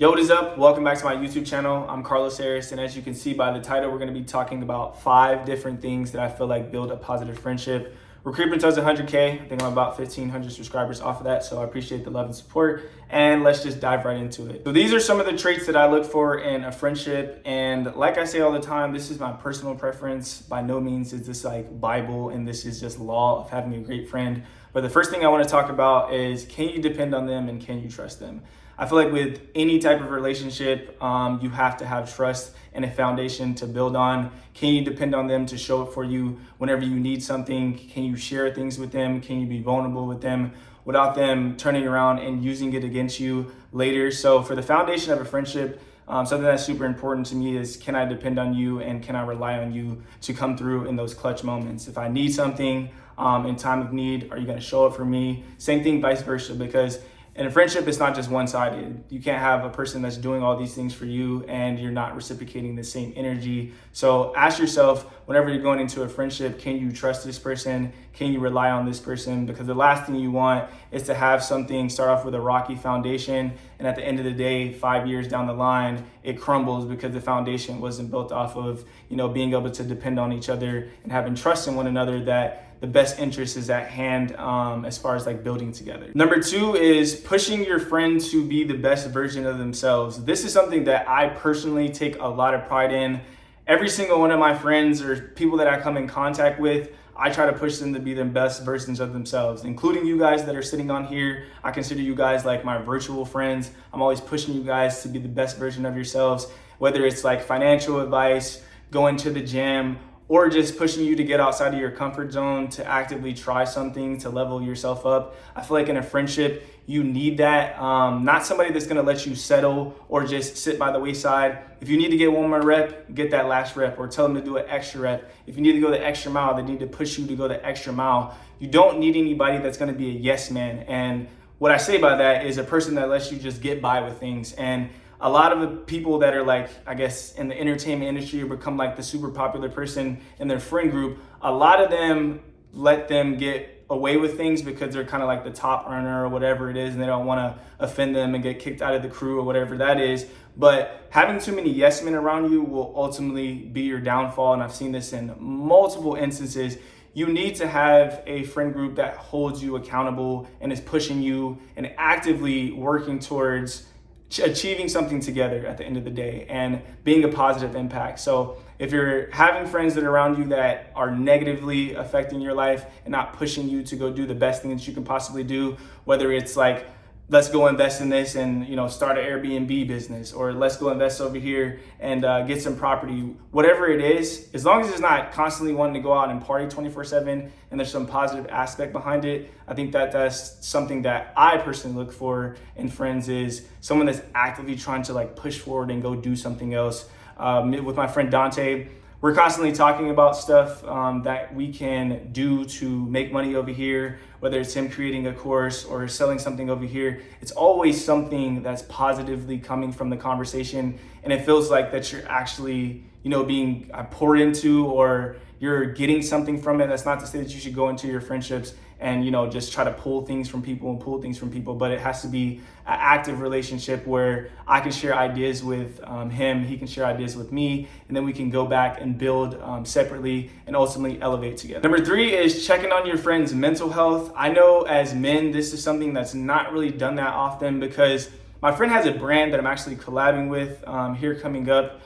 Yo, what is up? Welcome back to my YouTube channel. I'm Carlos Harris, and as you can see by the title, we're going to be talking about 5 different things that I feel like build a positive friendship. We're creeping towards 100K. I think I'm about 1,500 subscribers off of that, so I appreciate the love and support, and let's just dive right into it. So these are some of the traits that I look for in a friendship, and like I say all the time, this is my personal preference. By no means is this like Bible, and this is just law of having a great friend. But the first thing I want to talk about is, can you depend on them and can you trust them? I feel like with any type of relationship, you have to have trust and a foundation to build on. Can you depend on them to show up for you whenever you need something? Can you share things with them? Can you be vulnerable with them without them turning around and using it against you later? So for the foundation of a friendship, something that's super important to me is, can I depend on you and can I rely on you to come through in those clutch moments? If I need something in time of need, are you going to show up for me? Same thing, vice versa, because in a friendship, it's not just one-sided. You can't have a person that's doing all these things for you and you're not reciprocating the same energy. So ask yourself, whenever you're going into a friendship, can you trust this person? Can you rely on this person? Because the last thing you want is to have something start off with a rocky foundation, and at the end of the day, 5 years down the line, it crumbles because the foundation wasn't built off of, being able to depend on each other and having trust in one another, that the best interest is at hand as far as like building together. Number 2 is pushing your friend to be the best version of themselves. This is something that I personally take a lot of pride in. Every single one of my friends or people that I come in contact with, I try to push them to be the best versions of themselves, including you guys that are sitting on here. I consider you guys like my virtual friends. I'm always pushing you guys to be the best version of yourselves, whether it's like financial advice, going to the gym, or just pushing you to get outside of your comfort zone, to actively try something, to level yourself up. I feel like in a friendship, you need that. Not somebody that's gonna let you settle or just sit by the wayside. If you need to get one more rep, get that last rep, or tell them to do an extra rep. If you need to go the extra mile, they need to push you to go the extra mile. You don't need anybody that's gonna be a yes man. And what I say by that is a person that lets you just get by with things. And a lot of the people that are like, I guess, in the entertainment industry or become like the super popular person in their friend group, a lot of them let them get away with things because they're kind of like the top earner or whatever it is, and they don't want to offend them and get kicked out of the crew or whatever that is. But having too many yes men around you will ultimately be your downfall, and I've seen this in multiple instances. You need to have a friend group that holds you accountable and is pushing you and actively working towards achieving something together at the end of the day and being a positive impact. So if you're having friends that are around you that are negatively affecting your life and not pushing you to go do the best thing that you can possibly do, whether it's like, let's go invest in this and start an Airbnb business, or let's go invest over here and get some property, whatever it is, as long as it's not constantly wanting to go out and party 24/7 and there's some positive aspect behind it, I think that that's something that I personally look for in friends, is someone that's actively trying to like push forward and go do something else. With my friend Dante, we're constantly talking about stuff that we can do to make money over here, whether it's him creating a course or selling something over here. It's always something that's positively coming from the conversation, and it feels like that you're actually, being poured into, or you're getting something from it. That's not to say that you should go into your friendships and just try to pull things from people, but it has to be an active relationship where I can share ideas with him, he can share ideas with me, and then we can go back and build separately and ultimately elevate together. Number 3 is checking on your friend's mental health. I know as men, this is something that's not really done that often, because my friend has a brand that I'm actually collabing with here coming up.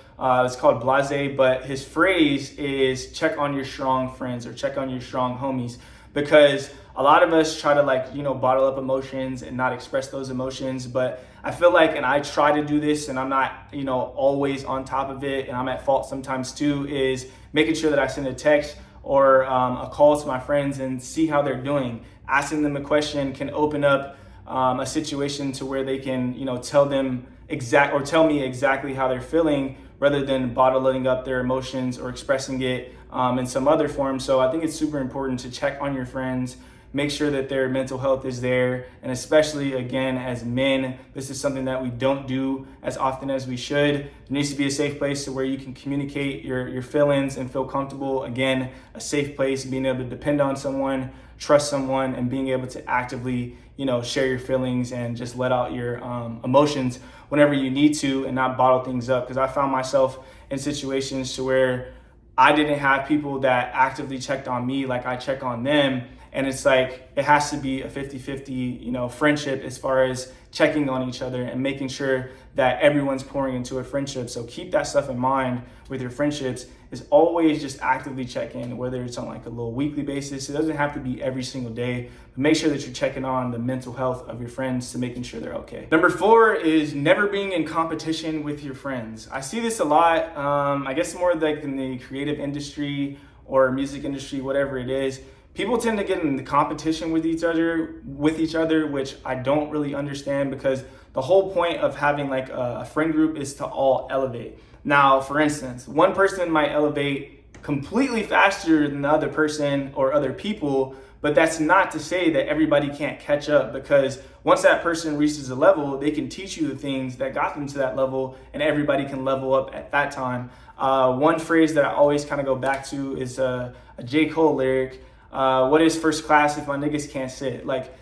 It's called Blase, but his phrase is check on your strong friends, or check on your strong homies, because a lot of us try to bottle up emotions and not express those emotions. But I feel like, and I try to do this, and I'm not, always on top of it, and I'm at fault sometimes too, is making sure that I send a text or a call to my friends and see how they're doing. Asking them a question can open up a situation to where they can, tell me exactly how they're feeling, rather than bottling up their emotions or expressing it in some other form. So I think it's super important to check on your friends, make sure that their mental health is there. And especially, again, as men, this is something that we don't do as often as we should. There needs to be a safe place to where you can communicate your feelings and feel comfortable. Again, a safe place, being able to depend on someone, trust someone, and being able to actively, share your feelings and just let out your emotions whenever you need to and not bottle things up. Because I found myself in situations to where I didn't have people that actively checked on me like I check on them. And it's like, it has to be a 50-50, friendship as far as checking on each other and making sure that everyone's pouring into a friendship. So keep that stuff in mind with your friendships, is always just actively check in, whether it's on like a little weekly basis. It doesn't have to be every single day, but make sure that you're checking on the mental health of your friends to making sure they're okay. Number 4 is never being in competition with your friends. I see this a lot, I guess more like in the creative industry or music industry, whatever it is. People tend to get in the competition with each other, which I don't really understand, because the whole point of having like a friend group is to all elevate. Now, for instance, one person might elevate completely faster than the other person or other people, but that's not to say that everybody can't catch up, because once that person reaches a level, they can teach you the things that got them to that level, and everybody can level up at that time. One phrase that I always kind of go back to is a J. Cole lyric. What is first class if my niggas can't sit? Like,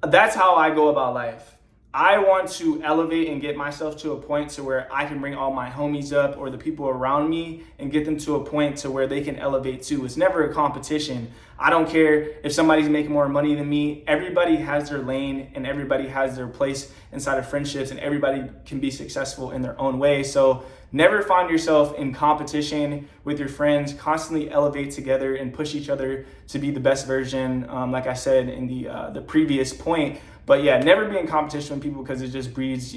that's how I go about life. I want to elevate and get myself to a point to where I can bring all my homies up or the people around me and get them to a point to where they can elevate too. It's never a competition. I don't care if somebody's making more money than me. Everybody has their lane and everybody has their place inside of friendships, and everybody can be successful in their own way. So never find yourself in competition with your friends. Constantly elevate together and push each other to be the best version, like I said in the previous point. But yeah, never be in competition with people, because it just breeds,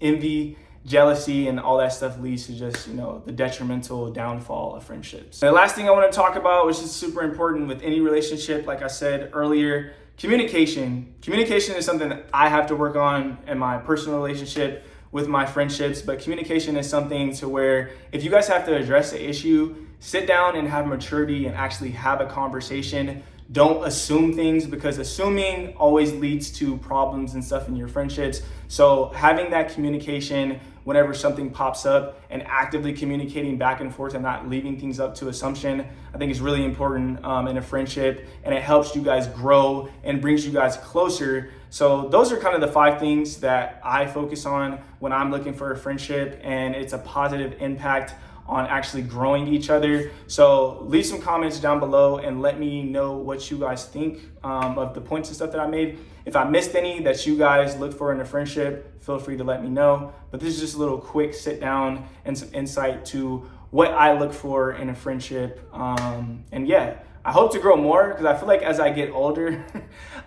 envy, jealousy, and all that stuff leads to just, the detrimental downfall of friendships. And the last thing I want to talk about, which is super important with any relationship, like I said earlier, communication. Communication is something that I have to work on in my personal relationship with my friendships, but communication is something to where if you guys have to address the issue, sit down and have maturity and actually have a conversation. Don't assume things, because assuming always leads to problems and stuff in your friendships. So having that communication whenever something pops up and actively communicating back and forth and not leaving things up to assumption, I think is really important in a friendship, and it helps you guys grow and brings you guys closer. So those are kind of the 5 things that I focus on when I'm looking for a friendship, and it's a positive impact on actually growing each other. So leave some comments down below and let me know what you guys think of the points and stuff that I made. If I missed any that you guys look for in a friendship, feel free to let me know. But this is just a little quick sit down and some insight to what I look for in a friendship. And yeah, I hope to grow more, because I feel like as I get older,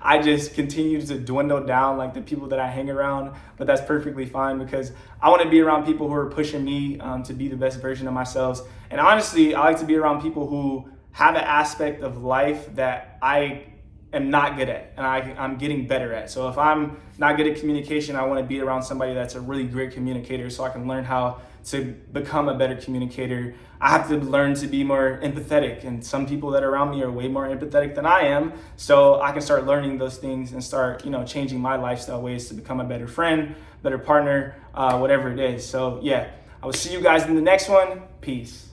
I just continue to dwindle down like the people that I hang around. But that's perfectly fine, because I want to be around people who are pushing me to be the best version of myself. And honestly, I like to be around people who have an aspect of life that I am not good at and I'm getting better at. So if I'm not good at communication, I want to be around somebody that's a really great communicator, so I can learn how to become a better communicator. I have to learn to be more empathetic, and some people that are around me are way more empathetic than I am. So I can start learning those things and start, changing my lifestyle ways to become a better friend, better partner, whatever it is. So yeah, I will see you guys in the next one. Peace.